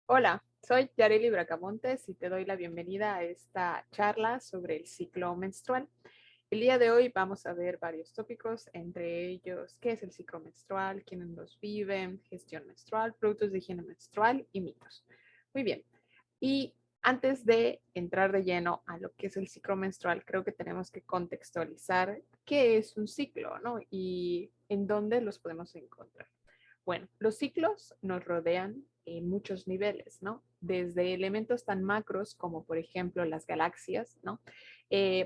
Hola, soy Yareli Bracamontes y te doy la bienvenida a esta charla sobre el ciclo menstrual. El día de hoy vamos a ver varios tópicos, entre ellos qué es el ciclo menstrual, quiénes los viven, gestión menstrual, productos de higiene menstrual y mitos. Muy bien, y antes de entrar de lleno a lo que es el ciclo menstrual, creo que tenemos que contextualizar qué es un ciclo, ¿no? Y en dónde los podemos encontrar. Bueno, los ciclos nos rodean en muchos niveles, ¿no? Desde elementos tan macros como, por ejemplo, las galaxias, ¿no?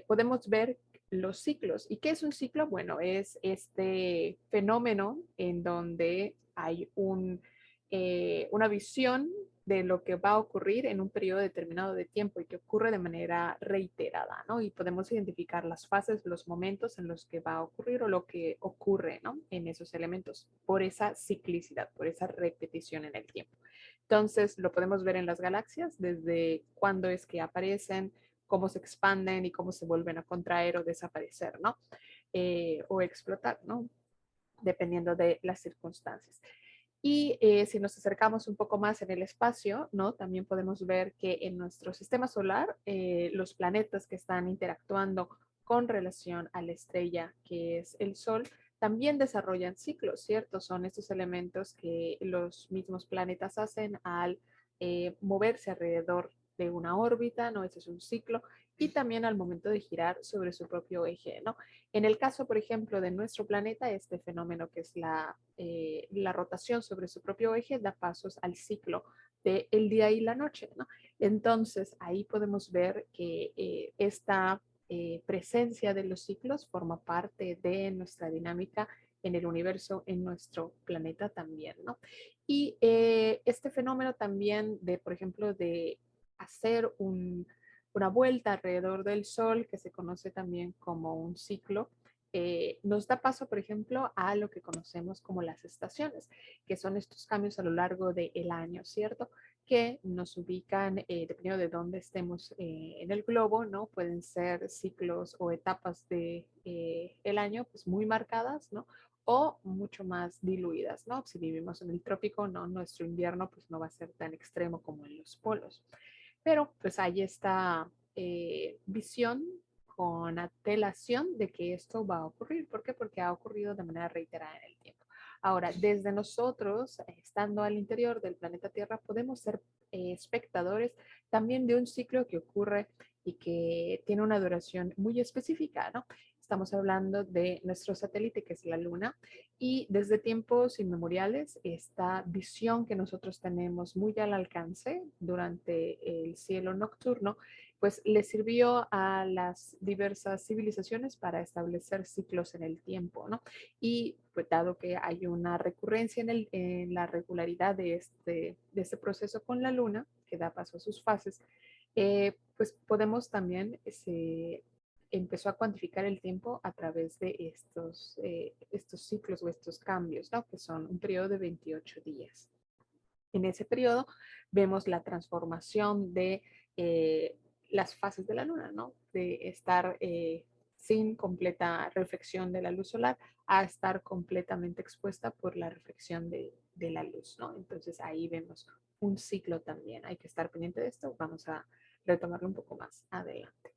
Podemos ver los ciclos. ¿Y qué es un ciclo? Bueno, es este fenómeno en donde hay una visión de lo que va a ocurrir en un periodo determinado de tiempo y que ocurre de manera reiterada, ¿no? Y podemos identificar las fases, los momentos en los que va a ocurrir o lo que ocurre, ¿no? En esos elementos, por esa ciclicidad, por esa repetición en el tiempo. Entonces, lo podemos ver en las galaxias, desde cuándo es que aparecen, cómo se expanden y cómo se vuelven a contraer o desaparecer, ¿no? O explotar, ¿no? Dependiendo de las circunstancias. Y si nos acercamos un poco más en el espacio, ¿no? También podemos ver que en nuestro sistema solar, los planetas que están interactuando con relación a la estrella que es el Sol, también desarrollan ciclos, ¿cierto? Son estos elementos que los mismos planetas hacen al moverse alrededor de una órbita, ¿no? Ese es un ciclo. Y también al momento de girar sobre su propio eje, ¿no? En el caso, por ejemplo, de nuestro planeta, este fenómeno que es la rotación sobre su propio eje da pasos al ciclo del día y la noche, ¿no? Entonces, ahí podemos ver que esta presencia de los ciclos forma parte de nuestra dinámica en el universo, en nuestro planeta también, ¿no? Y este fenómeno también de, por ejemplo, de hacer una vuelta alrededor del Sol, que se conoce también como un ciclo, nos da paso, por ejemplo, a lo que conocemos como las estaciones, que son estos cambios a lo largo del año, ¿cierto? Que nos ubican, dependiendo de dónde estemos en el globo, ¿no? Pueden ser ciclos o etapas de el año, pues muy marcadas, ¿no? O mucho más diluidas, ¿no? Si vivimos en el trópico, no, nuestro invierno pues no va a ser tan extremo como en los polos. Pero pues hay esta visión con antelación de que esto va a ocurrir. ¿Por qué? Porque ha ocurrido de manera reiterada en el tiempo. Ahora, desde nosotros, estando al interior del planeta Tierra, podemos ser espectadores también de un ciclo que ocurre y que tiene una duración muy específica, ¿no? Estamos hablando de nuestro satélite, que es la Luna, y desde tiempos inmemoriales, esta visión que nosotros tenemos muy al alcance durante el cielo nocturno, pues le sirvió a las diversas civilizaciones para establecer ciclos en el tiempo, ¿no? Y pues dado que hay una recurrencia en la regularidad de este proceso con la Luna, que da paso a sus fases, pues podemos también empezó a cuantificar el tiempo a través de estos ciclos o estos cambios, ¿no? Que son un periodo de 28 días. En ese periodo vemos la transformación de las fases de la luna, ¿no? De estar sin completa reflexión de la luz solar a estar completamente expuesta por la reflexión de la luz, ¿no? Entonces ahí vemos un ciclo también. Hay que estar pendiente de esto. Vamos a retomarlo un poco más adelante.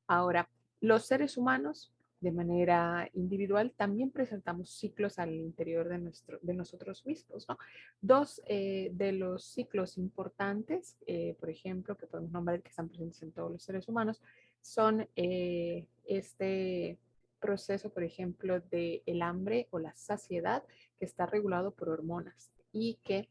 Ahora, los seres humanos, de manera individual, también presentamos ciclos al interior de nosotros mismos, ¿no? Dos de los ciclos importantes, por ejemplo, que podemos nombrar que están presentes en todos los seres humanos, son este proceso, por ejemplo, de el hambre o la saciedad, que está regulado por hormonas y que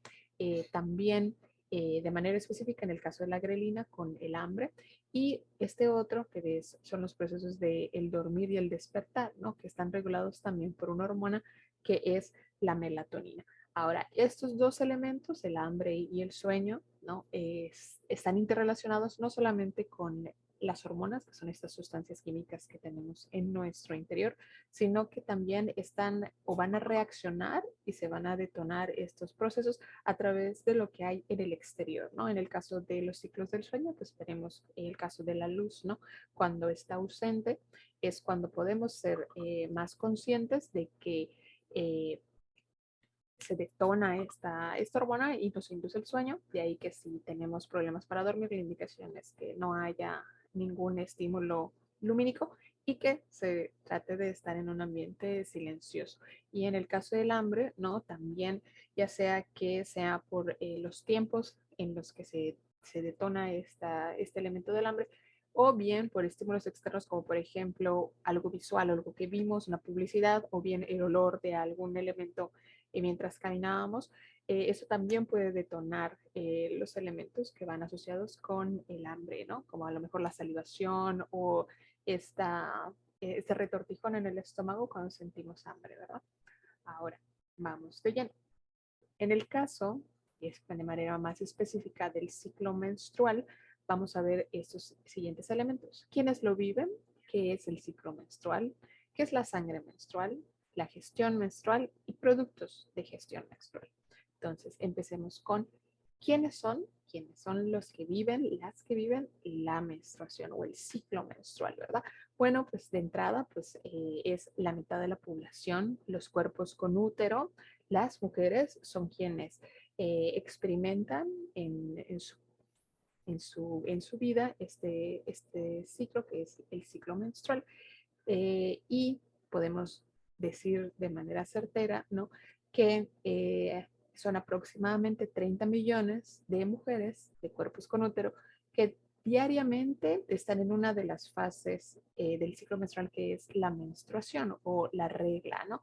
también de manera específica en el caso de la grelina con el hambre y este otro que son los procesos de el dormir y el despertar, ¿no? Que están regulados también por una hormona que es la melatonina. Ahora, estos dos elementos, el hambre y el sueño, ¿no? Están interrelacionados no solamente con las hormonas, que son estas sustancias químicas que tenemos en nuestro interior, sino que también están o van a reaccionar y se van a detonar estos procesos a través de lo que hay en el exterior, ¿no? En el caso de los ciclos del sueño, pues tenemos el caso de la luz, ¿no? Cuando está ausente es cuando podemos ser más conscientes de que se detona esta hormona y nos induce el sueño. De ahí que si tenemos problemas para dormir, la indicación es que no haya ningún estímulo lumínico y que se trate de estar en un ambiente silencioso. Y en el caso del hambre, ¿no? También, ya sea que sea por los tiempos en los que se detona este elemento del hambre, o bien por estímulos externos como por ejemplo algo visual, algo que vimos, una publicidad, o bien el olor de algún elemento mientras caminábamos. Eso también puede detonar los elementos que van asociados con el hambre, ¿no? Como a lo mejor la salivación o este retortijón en el estómago cuando sentimos hambre, ¿verdad? Ahora, vamos de lleno. En el caso, es de manera más específica del ciclo menstrual, vamos a ver estos siguientes elementos. ¿Quiénes lo viven? ¿Qué es el ciclo menstrual? ¿Qué es la sangre menstrual? La gestión menstrual y productos de gestión menstrual. Entonces, empecemos con quiénes son los que viven, las que viven la menstruación o el ciclo menstrual, ¿verdad? Bueno, pues de entrada, pues es la mitad de la población, los cuerpos con útero. Las mujeres son quienes experimentan en su vida este ciclo que es el ciclo menstrual. Y podemos decir de manera certera, ¿no? Que son aproximadamente 30 millones de mujeres de cuerpos con útero que diariamente están en una de las fases del ciclo menstrual que es la menstruación o la regla, ¿no?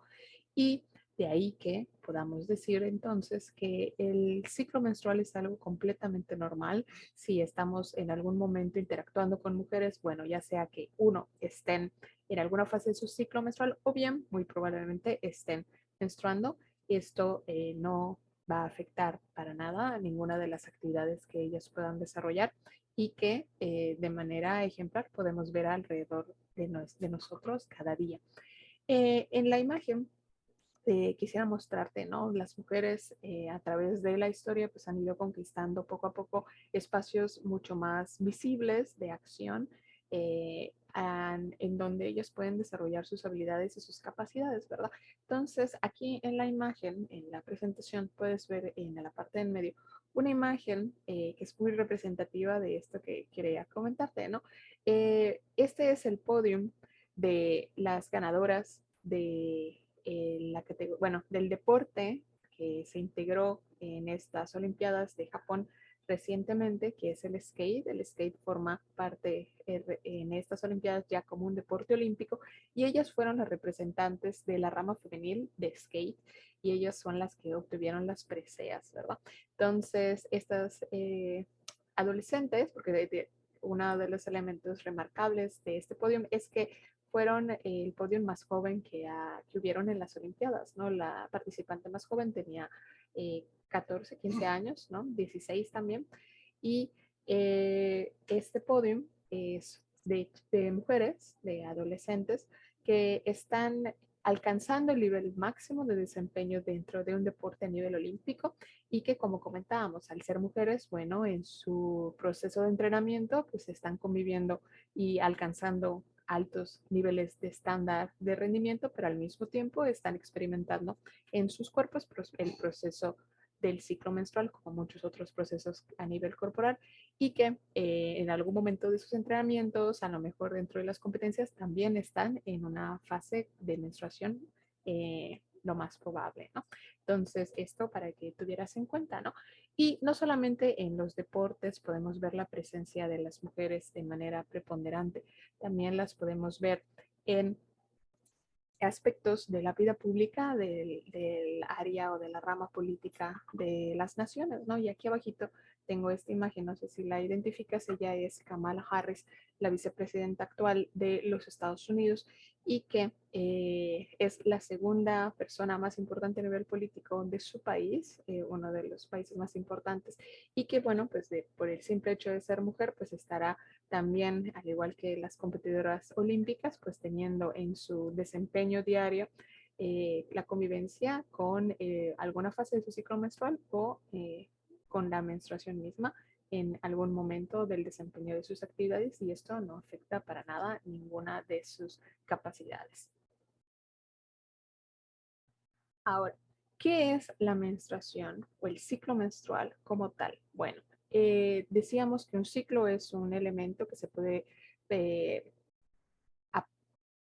Y de ahí que podamos decir entonces que el ciclo menstrual es algo completamente normal. Si estamos en algún momento interactuando con mujeres, bueno, ya sea que uno estén en alguna fase de su ciclo menstrual o bien muy probablemente estén menstruando, esto no va a afectar para nada a ninguna de las actividades que ellas puedan desarrollar y que de manera ejemplar podemos ver alrededor de nosotros cada día. En la imagen quisiera mostrarte, ¿no? Las mujeres a través de la historia pues han ido conquistando poco a poco espacios mucho más visibles de acción en donde ellas pueden desarrollar sus habilidades y sus capacidades, ¿verdad? Entonces, aquí en la imagen, en la presentación, puedes ver en la parte en medio una imagen que es muy representativa de esto que quería comentarte, ¿no? Este es el podium de las ganadoras de bueno, del deporte que se integró en estas Olimpiadas de Japón recientemente, que es el skate. El skate forma parte en estas Olimpiadas ya como un deporte olímpico y ellas fueron las representantes de la rama femenil de skate y ellas son las que obtuvieron las preseas, ¿verdad? Entonces, estas adolescentes, porque uno de los elementos remarcables de este podio es que fueron el podio más joven que hubieron en las Olimpiadas, ¿no? La participante más joven tenía 14, 15 años, ¿no? 16 también. Y este podio es de mujeres, de adolescentes, que están alcanzando el nivel máximo de desempeño dentro de un deporte a nivel olímpico y que, como comentábamos, al ser mujeres, bueno, en su proceso de entrenamiento, pues están conviviendo y alcanzando altos niveles de estándar de rendimiento, pero al mismo tiempo están experimentando en sus cuerpos el proceso del ciclo menstrual, como muchos otros procesos a nivel corporal, y que en algún momento de sus entrenamientos, a lo mejor dentro de las competencias, también están en una fase de menstruación lo más probable, ¿no? Entonces, esto para que tuvieras en cuenta, ¿no? Y no solamente en los deportes podemos ver la presencia de las mujeres de manera preponderante, también las podemos ver en aspectos de la vida pública del área o de la rama política de las naciones, ¿no? Y aquí abajito tengo esta imagen, no sé si la identificas, ella es Kamala Harris, la vicepresidenta actual de los Estados Unidos y que es la segunda persona más importante a nivel político de su país, uno de los países más importantes, y que, bueno, pues por el simple hecho de ser mujer, pues estará también, al igual que las competidoras olímpicas, pues teniendo en su desempeño diario la convivencia con alguna fase de su ciclo menstrual o con la menstruación misma en algún momento del desempeño de sus actividades y esto no afecta para nada ninguna de sus capacidades. Ahora, ¿qué es la menstruación o el ciclo menstrual como tal? Bueno, decíamos que un ciclo es un elemento que se puede eh,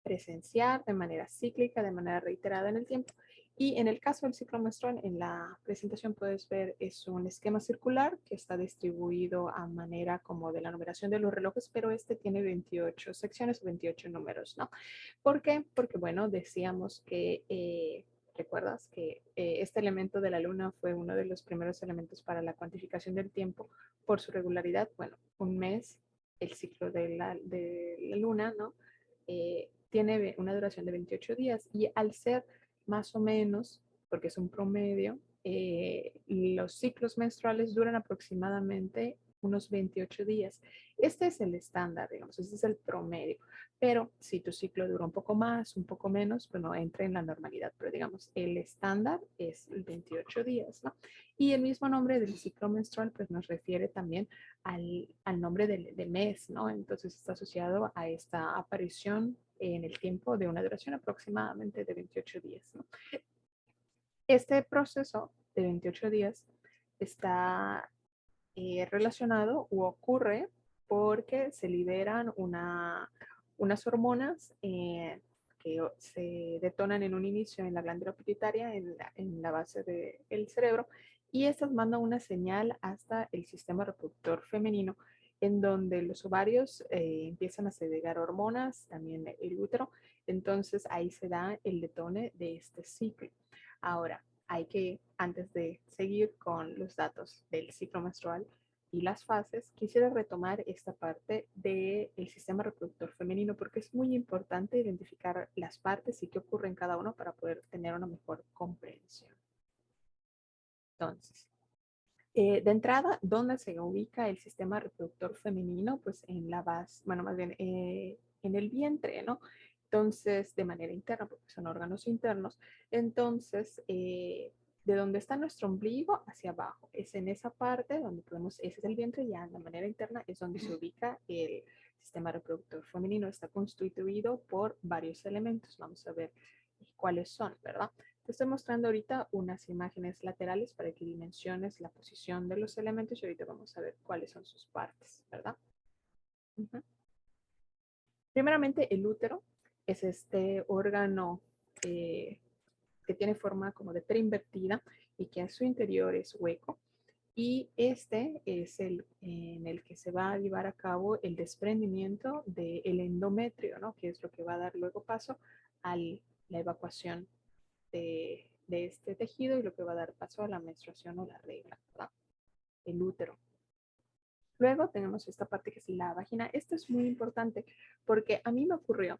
presenciar de manera cíclica, de manera reiterada en el tiempo. Y en el caso del ciclo menstrual, en la presentación puedes ver es un esquema circular que está distribuido a manera como de la numeración de los relojes, pero este tiene 28 secciones, 28 números, ¿no? ¿Por qué? Porque, bueno, decíamos que, recuerdas que este elemento de la luna fue uno de los primeros elementos para la cuantificación del tiempo por su regularidad. Bueno, un mes, el ciclo de la luna, ¿no? Tiene una duración de 28 días y al ser más o menos, porque es un promedio, los ciclos menstruales duran aproximadamente unos 28 días. Este es el estándar, digamos, este es el promedio. Pero si tu ciclo dura un poco más, un poco menos, pues no entra en la normalidad. Pero digamos, el estándar es 28 días, ¿no? Y el mismo nombre del ciclo menstrual, pues nos refiere también al nombre del mes, ¿no? Entonces está asociado a esta aparición en el tiempo de una duración aproximadamente de 28 días, ¿no? Este proceso de 28 días está relacionado u ocurre porque se liberan unas hormonas que se detonan en un inicio en la glándula pituitaria, en la base del cerebro, y estas mandan una señal hasta el sistema reproductor femenino, en donde los ovarios empiezan a segregar hormonas, también el útero, entonces ahí se da el detone de este ciclo. Ahora, hay que, antes de seguir con los datos del ciclo menstrual, y las fases, quisiera retomar esta parte del sistema reproductor femenino porque es muy importante identificar las partes y qué ocurre en cada uno para poder tener una mejor comprensión. Entonces, de entrada, ¿dónde se ubica el sistema reproductor femenino? Pues en la base, bueno, más bien en el vientre, ¿no? Entonces, de manera interna, porque son órganos internos. Entonces, de donde está nuestro ombligo hacia abajo, es en esa parte donde podemos, ese es el vientre, ya de manera interna es donde se ubica el sistema reproductor femenino. Está constituido por varios elementos. Vamos a ver cuáles son, ¿verdad? Te estoy mostrando ahorita unas imágenes laterales para que dimensiones la posición de los elementos y ahorita vamos a ver cuáles son sus partes, ¿verdad? Uh-huh. Primeramente, el útero es este órgano que tiene forma como de preinvertida y que en su interior es hueco. Y este es el en el que se va a llevar a cabo el desprendimiento del endometrio, ¿no? Que es lo que va a dar luego paso a la evacuación de este tejido y lo que va a dar paso a la menstruación o la regla, ¿verdad? El útero. Luego tenemos esta parte que es la vagina. Esto es muy importante porque a mí me ocurrió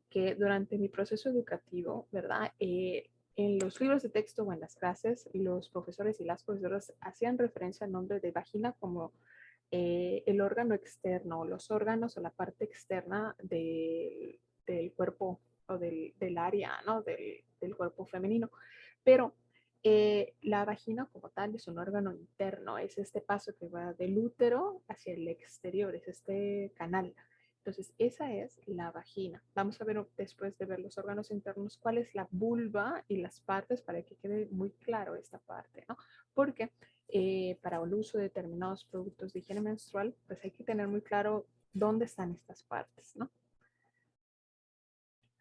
que durante mi proceso educativo, ¿verdad? En los libros de texto o en las clases, los profesores y las profesoras hacían referencia al nombre de vagina como el órgano externo, los órganos o la parte externa del cuerpo o del área, ¿no? Del cuerpo femenino. Pero la vagina como tal es un órgano interno, es este paso que va del útero hacia el exterior, es este canal. Entonces, esa es la vagina. Vamos a ver después de ver los órganos internos cuál es la vulva y las partes para que quede muy claro esta parte, ¿no? Porque para el uso de determinados productos de higiene menstrual, pues hay que tener muy claro dónde están estas partes, ¿no?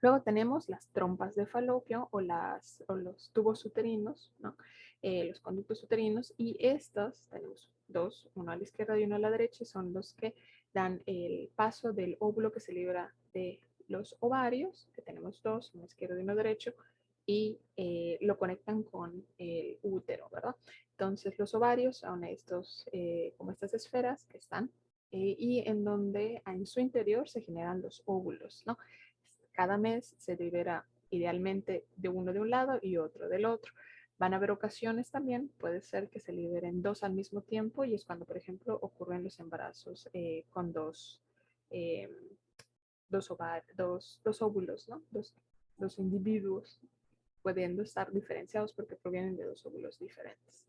Luego tenemos las trompas de falopio o los tubos uterinos, ¿no? Los conductos uterinos, y estos tenemos dos, uno a la izquierda y uno a la derecha, y son los que dan el paso del óvulo que se libra de los ovarios, que tenemos dos, uno izquierdo y uno derecho, y lo conectan con el útero, ¿verdad? Entonces los ovarios son estos, como estas esferas que están y en donde en su interior se generan los óvulos, ¿no? Cada mes se libera idealmente de uno de un lado y otro del otro. Van a haber ocasiones también, puede ser que se liberen dos al mismo tiempo y es cuando, por ejemplo, ocurren los embarazos con eh, dos óvulos, ¿no? Dos individuos pudiendo estar diferenciados porque provienen de dos óvulos diferentes.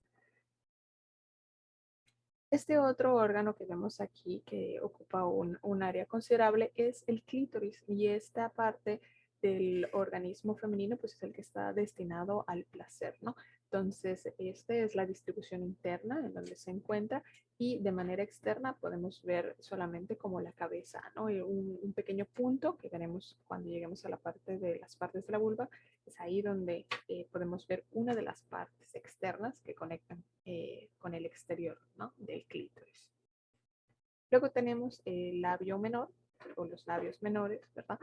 Este otro órgano que vemos aquí que ocupa un área considerable es el clítoris y esta parte del organismo femenino pues es el que está destinado al placer, ¿no? Entonces, esta es la distribución interna en donde se encuentra y de manera externa podemos ver solamente como la cabeza, ¿no? Y un pequeño punto que veremos cuando lleguemos a la parte de las partes de la vulva, es ahí donde podemos ver una de las partes externas que conectan con el exterior, ¿no? Del clítoris. Luego tenemos el labio menor o los labios menores, ¿verdad?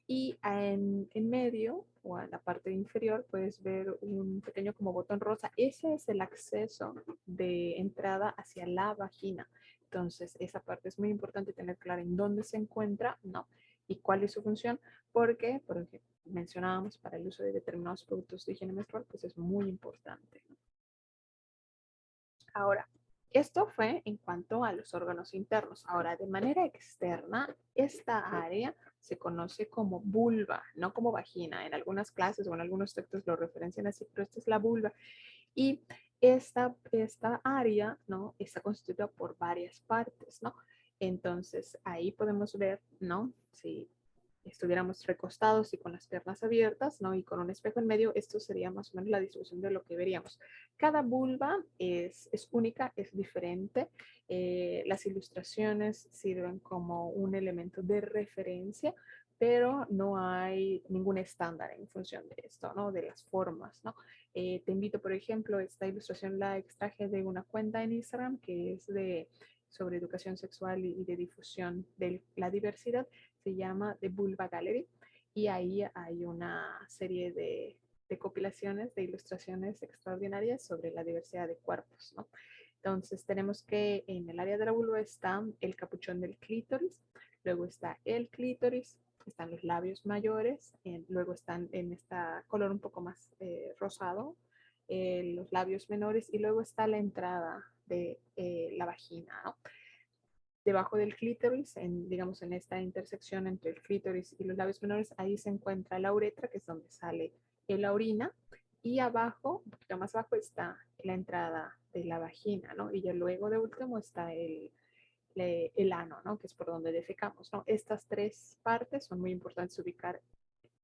Y en medio o en la parte inferior puedes ver un pequeño como botón rosa. Ese es el acceso de entrada hacia la vagina. Entonces, esa parte es muy importante tener clara en dónde se encuentra, ¿no? Y cuál es su función, porque mencionábamos para el uso de determinados productos de higiene menstrual, pues es muy importante, ¿no? Ahora, esto fue en cuanto a los órganos internos. Ahora, de manera externa, esta área se conoce como vulva, no como vagina. En algunas clases o en algunos textos lo referencian así, pero esta es la vulva. Y esta área, ¿no? Está constituida por varias partes, ¿no? Entonces, ahí podemos ver, ¿no? Si estuviéramos recostados y con las piernas abiertas, ¿no? Y con un espejo en medio, esto sería más o menos la distribución de lo que veríamos. Cada vulva es única, es diferente. Las ilustraciones sirven como un elemento de referencia, pero no hay ningún estándar en función de esto, ¿no? De las formas, ¿no? Te invito, por ejemplo, esta ilustración la extraje de una cuenta en Instagram que es sobre educación sexual y de difusión de la diversidad, se llama The Vulva Gallery y ahí hay una serie de compilaciones, de ilustraciones extraordinarias sobre la diversidad de cuerpos, ¿no? Entonces tenemos que en el área de la vulva está el capuchón del clítoris, luego está el clítoris, están los labios mayores, luego están en este color un poco más rosado, los labios menores y luego está la entrada de la vagina, ¿no? Debajo del clítoris, digamos en esta intersección entre el clítoris y los labios menores, ahí se encuentra la uretra, que es donde sale la orina, y abajo, un poquito más abajo, está la entrada de la vagina, ¿no? Y ya luego de último está el ano, ¿no? Que es por donde defecamos, ¿no? Estas tres partes son muy importantes ubicar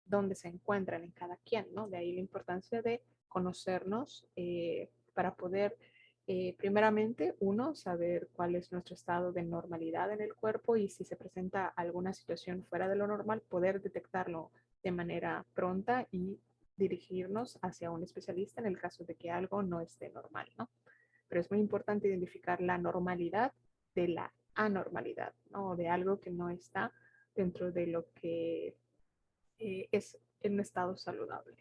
dónde se encuentran en cada quien, ¿no? De ahí la importancia de conocernos para poder, primeramente, uno, saber cuál es nuestro estado de normalidad en el cuerpo y si se presenta alguna situación fuera de lo normal, poder detectarlo de manera pronta y dirigirnos hacia un especialista en el caso de que algo no esté normal, ¿no? Pero es muy importante identificar la normalidad de la anormalidad, ¿no? De algo que no está dentro de lo que es en un estado saludable.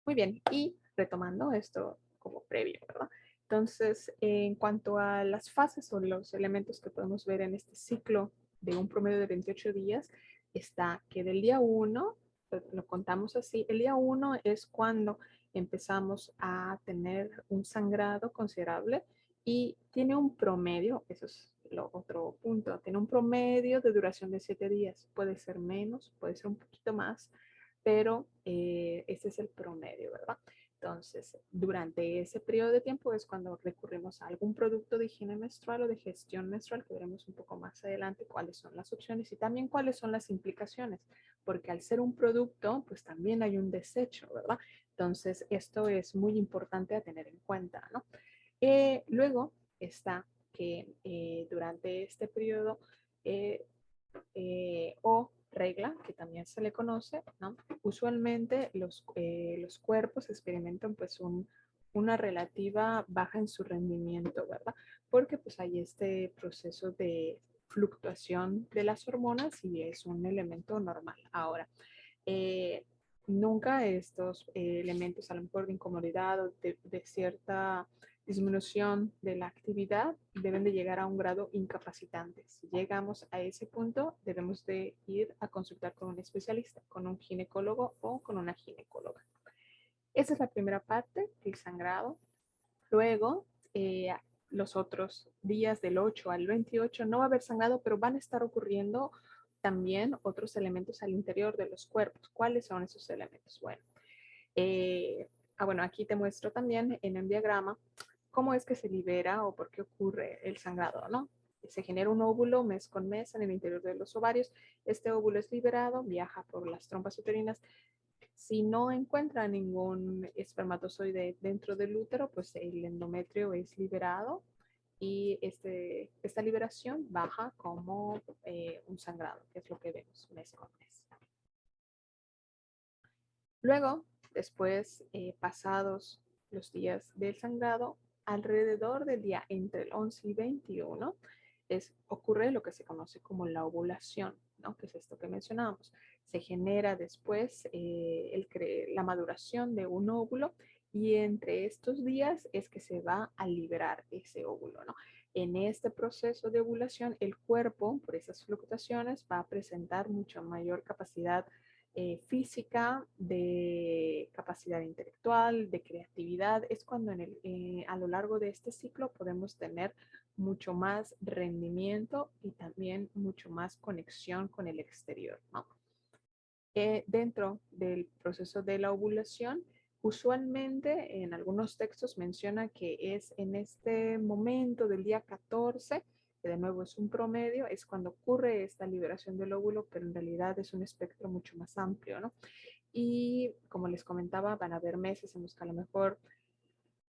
Muy bien, y retomando esto como previo, ¿verdad? Entonces, en cuanto a las fases o los elementos que podemos ver en este ciclo de un promedio de 28 días, está que del día 1, lo contamos así, el día 1 es cuando empezamos a tener un sangrado considerable y tiene un promedio, eso es lo otro punto, tiene un promedio de duración de 7 días, puede ser menos, puede ser un poquito más, pero ese es el promedio, ¿verdad? Entonces, durante ese periodo de tiempo es cuando recurrimos a algún producto de higiene menstrual o de gestión menstrual, que veremos un poco más adelante cuáles son las opciones y también cuáles son las implicaciones, porque al ser un producto, pues también hay un desecho, ¿verdad? Entonces, esto es muy importante a tener en cuenta, ¿no? Luego está que durante este periodo o regla, que también se le conoce, ¿no? Usualmente los cuerpos experimentan pues una relativa baja en su rendimiento, ¿verdad? Porque pues hay este proceso de fluctuación de las hormonas y es un elemento normal. Ahora, Eh, Nunca estos elementos a lo mejor de incomodidad o de cierta disminución de la actividad deben de llegar a un grado incapacitante. Si llegamos a ese punto, debemos de ir a consultar con un especialista, con un ginecólogo o con una ginecóloga. Esa es la primera parte, el sangrado. Luego, los otros días del 8 al 28 no va a haber sangrado, pero van a estar ocurriendo también otros elementos al interior de los cuerpos. ¿Cuáles son esos elementos? Bueno, bueno, aquí te muestro también en el diagrama cómo es que se libera o por qué ocurre el sangrado, ¿no? Se genera un óvulo mes con mes en el interior de los ovarios. Este óvulo es liberado, viaja por las trompas uterinas. Si no encuentra ningún espermatozoide dentro del útero, pues el endometrio es liberado y esta liberación baja como un sangrado, que es lo que vemos mes con mes. Luego, después, pasados los días del sangrado, alrededor del día entre el 11 y 21, ocurre lo que se conoce como la ovulación, ¿no? Que es esto que mencionamos. Se genera después la maduración de un óvulo y entre estos días es que se va a liberar ese óvulo, ¿no? En este proceso de ovulación, el cuerpo, por esas fluctuaciones, va a presentar mucha mayor capacidad física, de capacidad intelectual, de creatividad. Es cuando a lo largo de este ciclo podemos tener mucho más rendimiento y también mucho más conexión con el exterior, ¿no? Dentro del proceso de la ovulación, usualmente en algunos textos menciona que es en este momento del día 14, que de nuevo es un promedio, es cuando ocurre esta liberación del óvulo, pero en realidad es un espectro mucho más amplio, ¿no? Y como les comentaba, van a haber meses en los que a lo mejor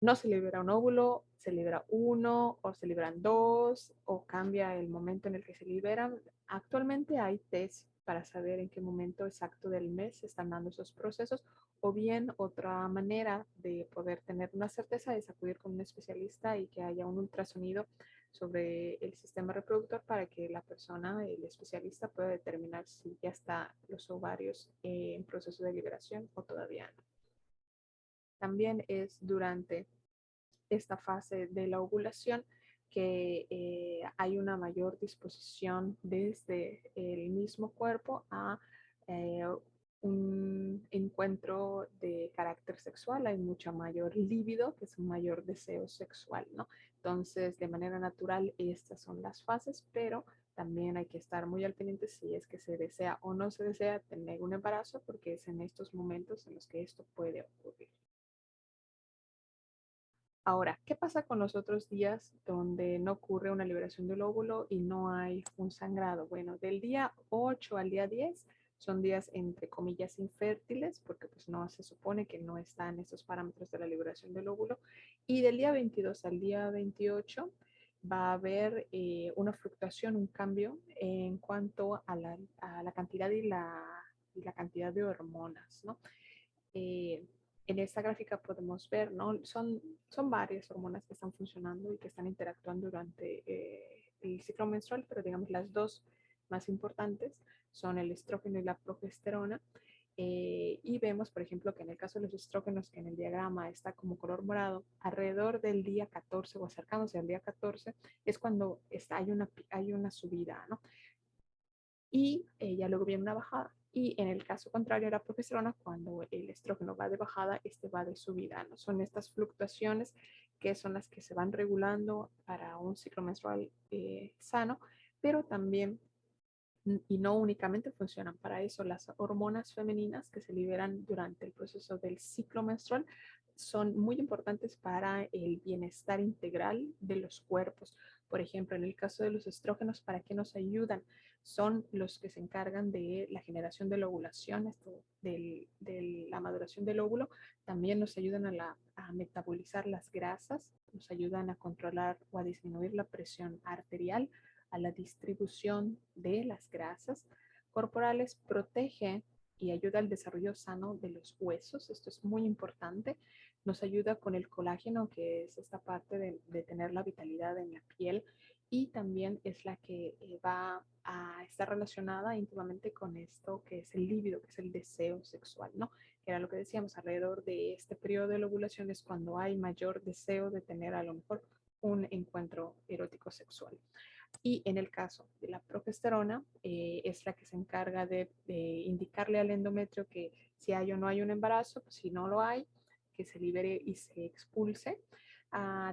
no se libera un óvulo, se libera uno o se liberan dos o cambia el momento en el que se liberan. Actualmente hay test para saber en qué momento exacto del mes se están dando esos procesos o bien otra manera de poder tener una certeza es acudir con un especialista y que haya un ultrasonido sobre el sistema reproductor para que la persona, el especialista, pueda determinar si ya está los ovarios en proceso de liberación o todavía no. También es durante esta fase de la ovulación que hay una mayor disposición desde el mismo cuerpo a eh, un encuentro de carácter sexual, hay mucha mayor libido, que es un mayor deseo sexual, ¿no? Entonces, de manera natural, estas son las fases, pero también hay que estar muy al pendiente si es que se desea o no se desea tener un embarazo, porque es en estos momentos en los que esto puede ocurrir. Ahora, ¿qué pasa con los otros días donde no ocurre una liberación del óvulo y no hay un sangrado? Bueno, del día 8 al día 10 son días entre comillas infértiles porque pues no se supone que no están estos parámetros de la liberación del óvulo y del día 22 al día 28 va a haber una fluctuación, un cambio en cuanto a la cantidad y la cantidad de hormonas, ¿no? eh, en esta gráfica podemos ver, ¿no? Son varias hormonas que están funcionando y que están interactuando durante el ciclo menstrual, pero digamos las dos más importantes son el estrógeno y la progesterona. Y vemos, por ejemplo, que en el caso de los estrógenos, que en el diagrama está como color morado, alrededor del día 14 o acercándose al día 14, es cuando hay una subida, ¿no? Y ya luego viene una bajada. Y en el caso contrario a la progesterona, cuando el estrógeno va de bajada, este va de subida, ¿no? Son estas fluctuaciones que son las que se van regulando para un ciclo menstrual sano, pero también y no únicamente funcionan para eso. Las hormonas femeninas que se liberan durante el proceso del ciclo menstrual son muy importantes para el bienestar integral de los cuerpos. Por ejemplo, en el caso de los estrógenos, ¿para qué nos ayudan? Son los que se encargan de la generación de la ovulación, de la maduración del óvulo. También nos ayudan a metabolizar las grasas, nos ayudan a controlar o a disminuir la presión arterial, a la distribución de las grasas corporales, protege y ayuda al desarrollo sano de los huesos. Esto es muy importante. Nos ayuda con el colágeno, que es esta parte de tener la vitalidad en la piel y también es la que va a estar relacionada íntimamente con esto que es el líbido, que es el deseo sexual, ¿no? Que era lo que decíamos, alrededor de este periodo de la ovulación es cuando hay mayor deseo de tener a lo mejor un encuentro erótico sexual. Y en el caso de la progesterona, es la que se encarga de indicarle al endometrio que si hay o no hay un embarazo, pues si no lo hay, que se libere y se expulse.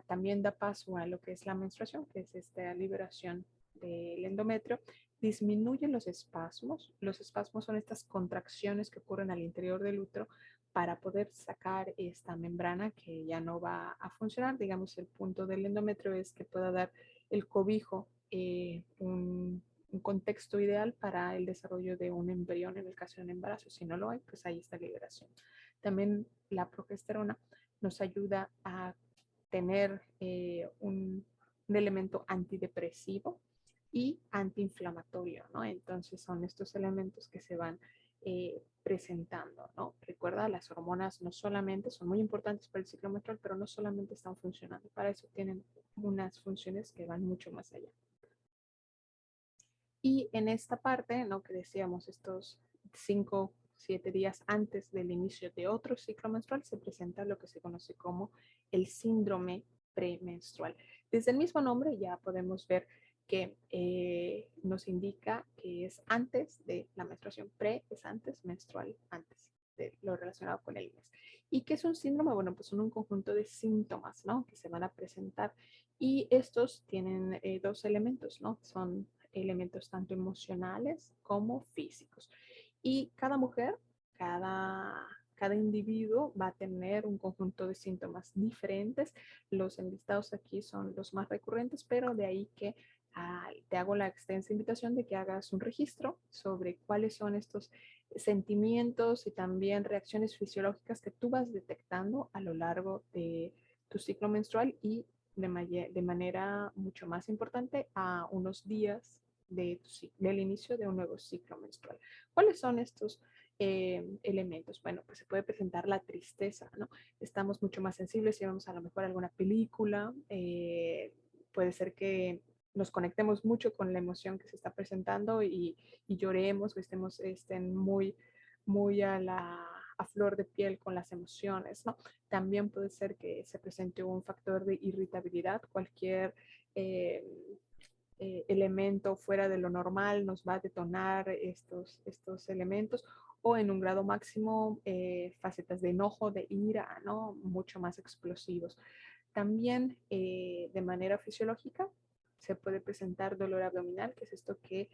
También da paso a lo que es la menstruación, que es esta liberación del endometrio. Disminuye los espasmos. Los espasmos son estas contracciones que ocurren al interior del útero para poder sacar esta membrana que ya no va a funcionar. Digamos, el punto del endometrio es que pueda dar el cobijo, un contexto ideal para el desarrollo de un embrión en el caso de un embarazo. Si no lo hay, pues ahí está la liberación. También la progesterona nos ayuda a tener un elemento antidepresivo y antiinflamatorio, ¿no? Entonces son estos elementos que se van presentando, ¿no? Recuerda, las hormonas no solamente son muy importantes para el ciclo menstrual, pero no solamente están funcionando, para eso tienen unas funciones que van mucho más allá. Y en esta parte, ¿no? Que decíamos, estos 5, 7 días antes del inicio de otro ciclo menstrual, se presenta lo que se conoce como el síndrome premenstrual. Desde el mismo nombre ya podemos ver que nos indica que es antes de la menstruación. Pre es antes, menstrual antes de lo relacionado con el mes. ¿Y qué es un síndrome? Bueno, pues son un conjunto de síntomas, ¿no? Que se van a presentar. Y estos tienen dos elementos, ¿no? Son elementos tanto emocionales como físicos. Y cada mujer, cada individuo va a tener un conjunto de síntomas diferentes. Los enlistados aquí son los más recurrentes, pero de ahí que te hago la extensa invitación de que hagas un registro sobre cuáles son estos sentimientos y también reacciones fisiológicas que tú vas detectando a lo largo de tu ciclo menstrual y de manera mucho más importante a unos días del inicio de un nuevo ciclo menstrual. ¿Cuáles son estos elementos? Bueno, pues se puede presentar la tristeza, ¿no? Estamos mucho más sensibles si vemos a lo mejor alguna película, puede ser que nos conectemos mucho con la emoción que se está presentando y lloremos o estén muy a flor de piel con las emociones, ¿no? También puede ser que se presente un factor de irritabilidad, cualquier eh, elemento fuera de lo normal nos va a detonar estos elementos o en un grado máximo facetas de enojo, de ira, ¿no? Mucho más explosivos. También de manera fisiológica se puede presentar dolor abdominal, que es esto que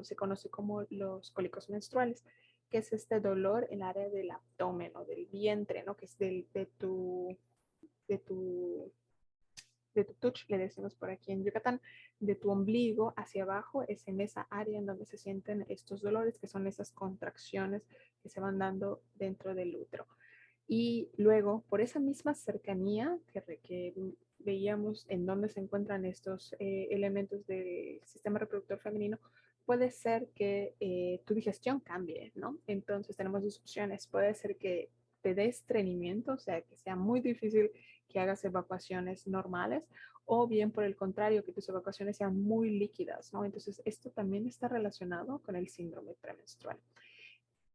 se conoce como los cólicos menstruales, que es este dolor en el área del abdomen o del vientre, ¿no? Que es de tu de tu touch, le decimos por aquí en Yucatán, de tu ombligo hacia abajo, es en esa área en donde se sienten estos dolores, que son esas contracciones que se van dando dentro del útero. Y luego, por esa misma cercanía que veíamos en dónde se encuentran estos elementos del sistema reproductor femenino, puede ser que tu digestión cambie, ¿no? Entonces tenemos dos opciones. Puede ser que te dé estreñimiento, o sea, que sea muy difícil que hagas evacuaciones normales, o bien por el contrario, que tus evacuaciones sean muy líquidas, ¿no? Entonces, esto también está relacionado con el síndrome premenstrual.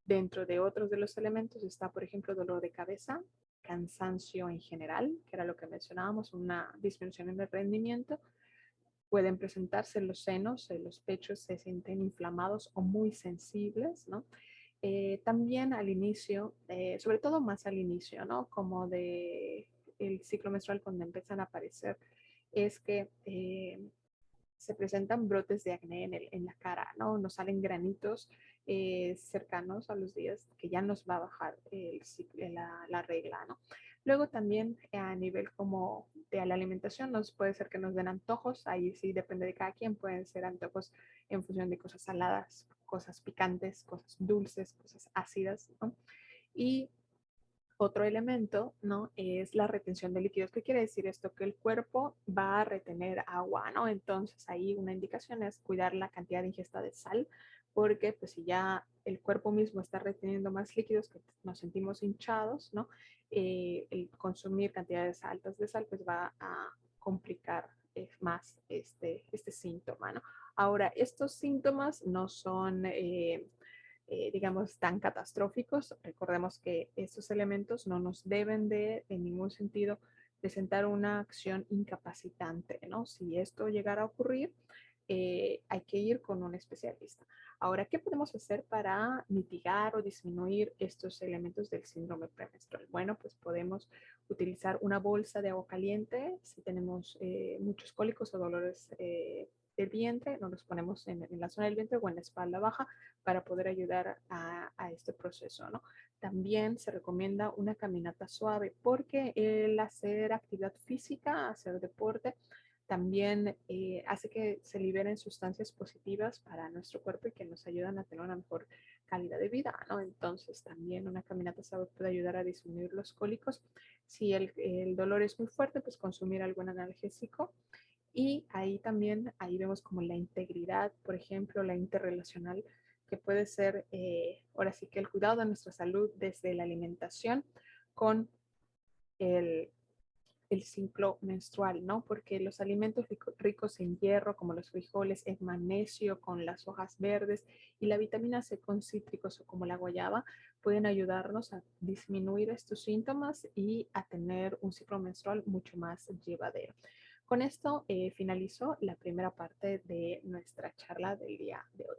Dentro de otros de los elementos está, por ejemplo, dolor de cabeza, cansancio en general, que era lo que mencionábamos, una disminución en el rendimiento. Pueden presentarse los senos, los pechos se sienten inflamados o muy sensibles, ¿no? También al inicio, sobre todo más al inicio, ¿no? Como de el ciclo menstrual cuando empiezan a aparecer, es que se presentan brotes de acné en la cara, ¿no? Nos salen granitos cercanos a los días que ya nos va a bajar la regla, ¿no? Luego también a nivel como de la alimentación, nos puede ser que nos den antojos, ahí sí depende de cada quien, pueden ser antojos en función de cosas saladas, cosas picantes, cosas dulces, cosas ácidas, ¿no? Y otro elemento, ¿no? Es la retención de líquidos. ¿Qué quiere decir esto? Que el cuerpo va a retener agua, ¿no? Entonces ahí una indicación es cuidar la cantidad de ingesta de sal, porque pues si ya el cuerpo mismo está reteniendo más líquidos, que nos sentimos hinchados, ¿no? El consumir cantidades altas de sal pues va a complicar más este síntoma, ¿no? Ahora, estos síntomas no son, digamos, tan catastróficos. Recordemos que estos elementos no nos deben de, en ningún sentido, presentar una acción incapacitante, ¿no? Si esto llegara a ocurrir, hay que ir con un especialista. Ahora, ¿qué podemos hacer para mitigar o disminuir estos elementos del síndrome premenstrual? Bueno, pues podemos utilizar una bolsa de agua caliente si tenemos muchos cólicos o dolores del vientre, nos los ponemos en la zona del vientre o en la espalda baja para poder ayudar a este proceso, ¿no? También se recomienda una caminata suave porque el hacer actividad física, hacer deporte, también hace que se liberen sustancias positivas para nuestro cuerpo y que nos ayudan a tener una mejor calidad de vida, ¿no? Entonces también una caminata suave puede ayudar a disminuir los cólicos. Si el dolor es muy fuerte, pues consumir algún analgésico. Y ahí también, ahí vemos como la integridad, por ejemplo, la interrelacional, que puede ser, ahora sí que el cuidado de nuestra salud desde la alimentación con el el ciclo menstrual, ¿no? Porque los alimentos ricos en hierro, como los frijoles, el magnesio con las hojas verdes y la vitamina C con cítricos o como la guayaba, pueden ayudarnos a disminuir estos síntomas y a tener un ciclo menstrual mucho más llevadero. Con esto finalizo la primera parte de nuestra charla del día de hoy.